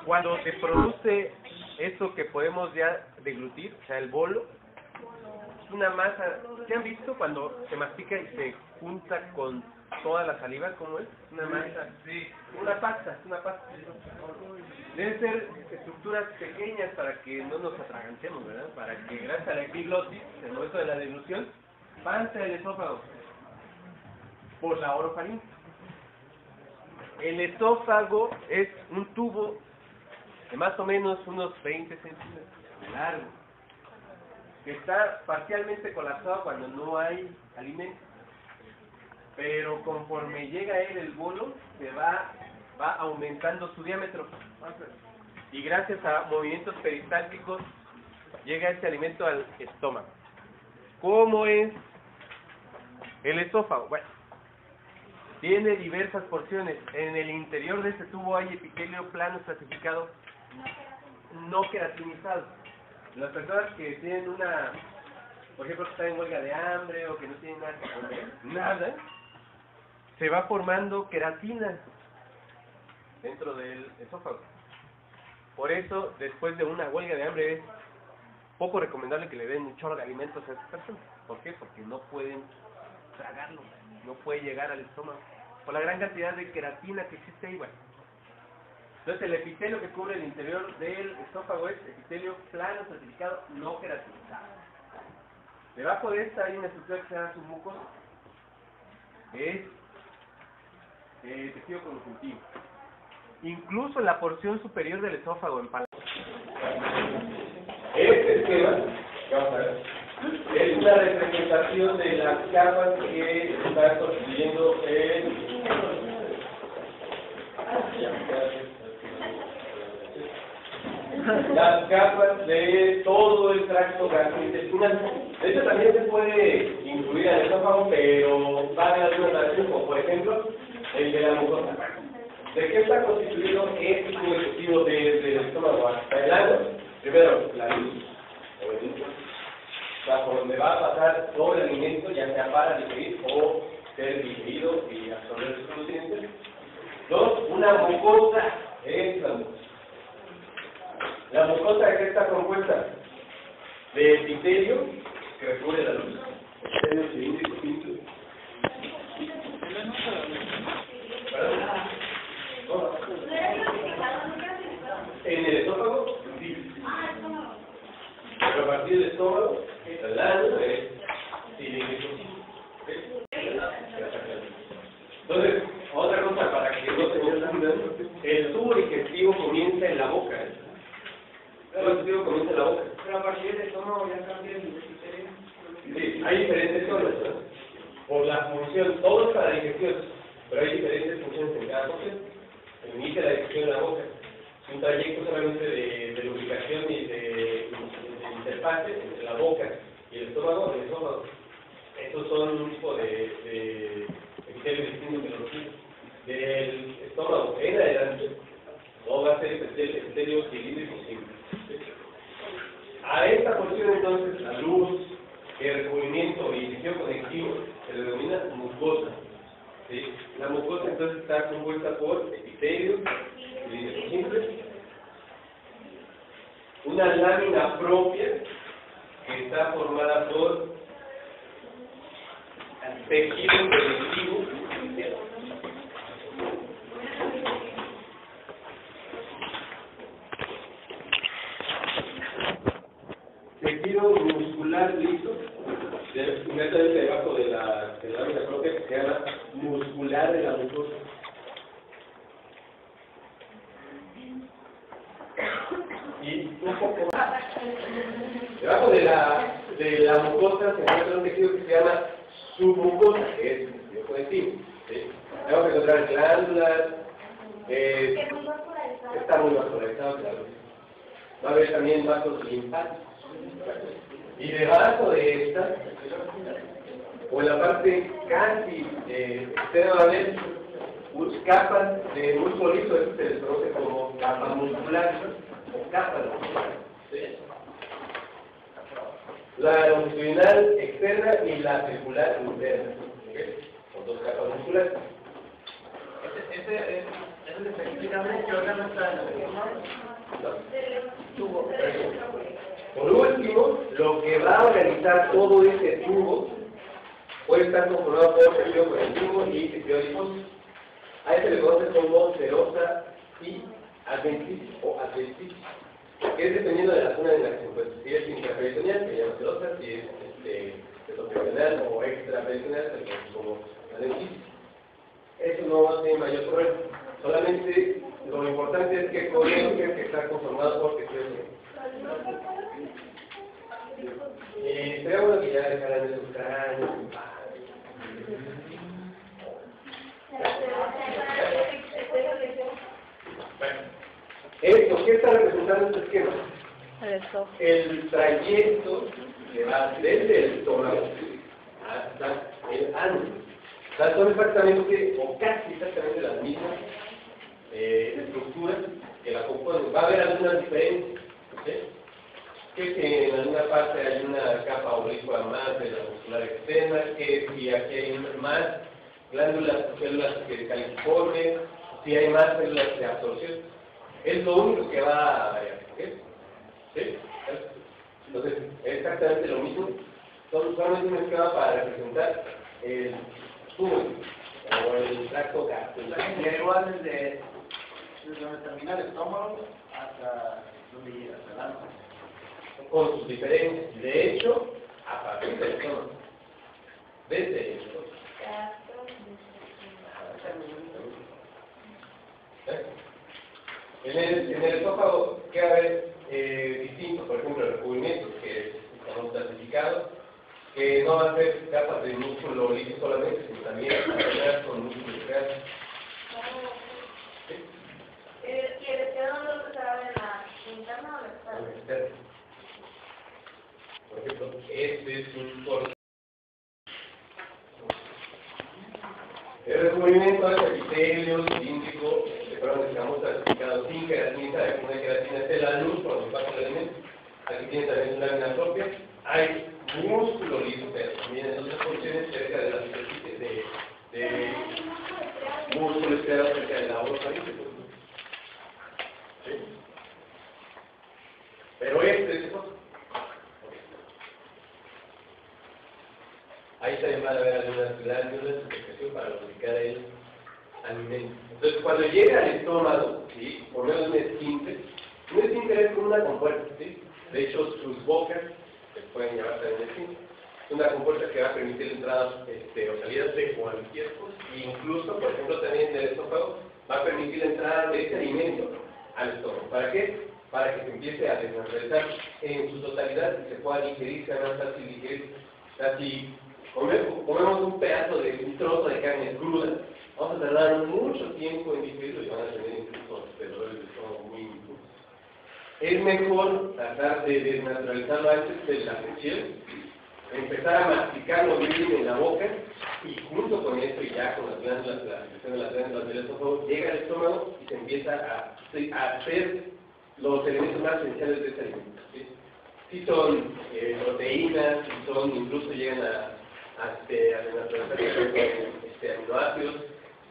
Cuando se produce eso que podemos ya deglutir, o sea, el bolo, es una masa. ¿Se han visto cuando se mastica y se junta con toda la saliva? ¿Cómo es? Una masa. Sí. Una pasta. Deben ser estructuras pequeñas para que no nos atragantemos, ¿verdad? Para que gracias a la epiglotis, en el momento de la deglución, pase el esófago por la orofaringe. El esófago es un tubo de más o menos unos 20 centímetros de largo, que está parcialmente colapsado cuando no hay alimento, pero conforme llega a él el bolo, se va aumentando su diámetro, y gracias a movimientos peristálticos llega este alimento al estómago. ¿Cómo es el esófago? Bueno, tiene diversas porciones. En el interior de este tubo hay epitelio plano estratificado, no queratinizado. Las personas que tienen por ejemplo, que están en huelga de hambre o que no tienen nada que comer, se va formando queratina dentro del esófago. Por eso, después de una huelga de hambre, es poco recomendable que le den un chorro de alimentos a estas personas. ¿Por qué? Porque no pueden tragarlo, no puede llegar al estómago, por la gran cantidad de queratina que existe ahí. Bueno, entonces el epitelio que cubre el interior del esófago es epitelio plano estratificado, no queratinizado. Debajo de esta hay una estructura que se llama submucosa, es tejido conjuntivo. Incluso en la porción superior del esófago, en paladar. Este esquema, vamos a ver, es una representación de las capas que está construyendo las capas de todo el tracto gastrointestinal. De hecho, también se puede incluir al esófago, pero va a haber algunas variaciones, como por ejemplo el de la mucosa. ¿De qué está constituido este tubo digestivo desde el estómago hasta el ano? Primero, la luz, por donde va a pasar todo el alimento, ya sea para digerir o ser digerido y absorber sus nutrientes. Dos, una mucosa, es la mucosa. La mucosa, ¿de qué está compuesta? De epitelio que recubre la luz. Epitelio cilíndrico simple. En el esófago, sí. Pero a partir del estómago, el ano es cilíndrico simple. Entonces, otra cosa para que no se confundan, el tubo digestivo comienza en la boca. El tubo digestivo comienza en la boca. Pero a partir del estómago ya cambia el epitelio. Sí, hay diferentes zonas, ¿no? Por la función, todo es para la digestión, pero hay diferentes funciones en cada porción. Se inicia la digestión en la boca. Es un trayecto solamente de lubricación y de interfase entre la boca y el estómago. Estos son un tipo de epitelio distinto que los otros. Del estómago en adelante, todo va a ser epitelio cilíndrico simple. A esta porción entonces, la luz, el recubrimiento y el tejido conectivo se le denomina mucosa. ¿Sí? La mucosa entonces está compuesta por epitelio cilíndrico simple, una lámina propia que está formada por tejido conectivo, tejido muscular liso, inmediatamente debajo de la lámina propia, que se llama muscular de la mucosa. Y un poco más. Debajo de la mucosa se encuentra un tejido que se llama submucosa, que es el tejido conectivo. ¿Sí? Vamos a encontrar glándulas, está muy vascularizado, claro. Va a haber también vasos linfáticos. Y debajo de esta, o en la parte casi externa, va a haber capas de músculo liso. Esto se les conoce como capas musculares o capas musculares. ¿Sí? La longitudinal externa y la circular interna. ¿Sí? Son dos capas musculares. Eso se explica ¿Qué órgano está en el tubo? Por último, lo que va a organizar todo ese tubo puede estar conformado por tejido conectivo y tejido adiposo. A este le conoce como serosa y adventicia o adventicia, que es dependiendo de la zona en la que se encuentra. Si es intraperitoneal, se llama serosa; si es mesoperitoneal o extraperitoneal, se conoce como adventicia. Eso no tiene mayor problema. Solamente lo importante es que conozcan que está conformado por tejido conectivo. Sería bueno que ya dejaran de buscar años. Bueno, esto, ¿qué está representando este esquema? El trayecto que va desde el estómago hasta el ano. Son exactamente, o casi exactamente las mismas estructuras que la componen. Va a haber algunas diferencias, ¿sí? Que en alguna parte hay una capa oblicua más de la muscular externa, que si aquí hay más glándulas o células que califormes, si hay más células de absorción. Es lo único que va a variar, ¿okay? ¿Sí? Entonces, es exactamente lo mismo. Solamente un esquema para representar el tubo o el tracto gástrico. Y igual desde donde termina el estómago hasta donde llega, hasta el ano. Con sus diferencias. De hecho, a partir del estómago. Desde el estómago. En el esófago, ¿qué va a haber distinto? Por ejemplo, el recubrimiento, que estamos clasificados, que no va a ser capas de músculo líquido solamente, sino también con músculo externo. ¿Sí? ¿Y el externo no se sabe en la interna o la externa? Por ejemplo, este es un corte. El recubrimiento es epitelio, cilíndrico, que estamos clasificados sin queratina, una queratina es la luz por los pasos del alimento. Aquí tiene también una lámina propia. Hay músculo liso, pero también en otras posiciones cerca de la superficie de músculo externo cerca de la bolsa. ¿Sí? Pero este es otro. Ahí también van a haber algunas glándulas de secreción para lubricar el alimento. Entonces, cuando llega al estómago, ¿sí? Por medio de un esfínter es como una compuerta, ¿sí? De hecho, sus bocas se pueden llamar también esfínter. Es una compuerta que va a permitir entradas o salidas de cualquier cosa. Incluso, por ejemplo, también del estómago va a permitir la entrada de ese alimento al estómago. ¿Para qué? Para que se empiece a desnaturalizar en su totalidad y se pueda digerir, sea más fácil digerir. O sea, si comemos un pedazo de un trozo de carne cruda, vamos a tardar mucho tiempo en digerirlo y van a tener incluso dolores de estómago muy intensos. Es mejor tratar de desnaturalizarlo antes de la fricción, empezar a masticarlo bien en la boca y junto con esto y ya con las glándulas, la secreción de las glándulas del esófago, llega al estómago y se empieza a hacer los elementos más esenciales de este alimento. ¿Sí? Si son proteínas, si son, incluso llegan a desnaturalizar aminoácidos,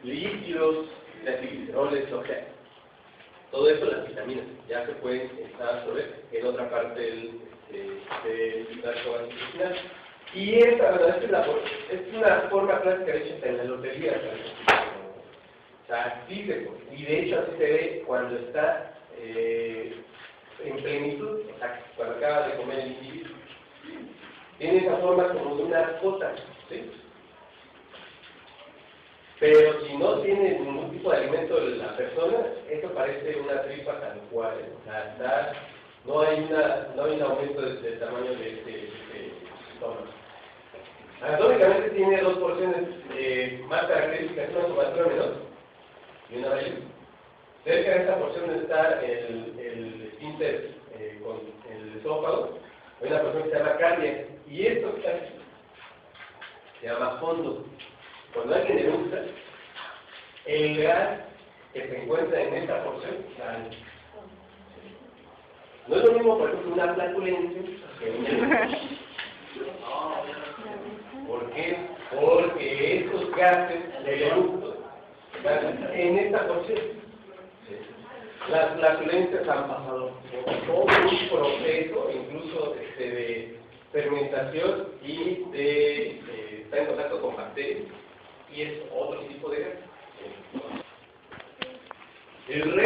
líquidos, gliceroles, o sea, todo eso, las vitaminas, ya se pueden empezar a absorber en otra parte del tracto gastrointestinal. Y esta, verdad, es una forma clásica hecha en la lotería. O sea, así se puede. Y de hecho así se ve cuando está en plenitud, o sea, cuando acaba de comer el individuo. Tiene esa forma como de una cota, ¿sí? Pero si no tiene ningún tipo de alimento de la persona, eso parece una tripa tal cual, ¿eh? O sea, no hay un aumento del tamaño de este estómago. Anatómicamente tiene dos porciones más características, una somatura menor y una mayor. Cerca de esta porción está el esfínter con el esófago, hay una porción que se llama cardia, y esto que está aquí se llama fondo. Cuando alguien eructa, el gas que se encuentra en esta porción sale. No es lo mismo, por ejemplo, una flatulencia que un eructo. ¿Por qué? Porque estos gases del eructo están en esta porción. ¿Sí? Las flatulencias han pasado por todo un proceso, incluso de fermentación y de estar en contacto con bacterias, y es otro tipo de gas. El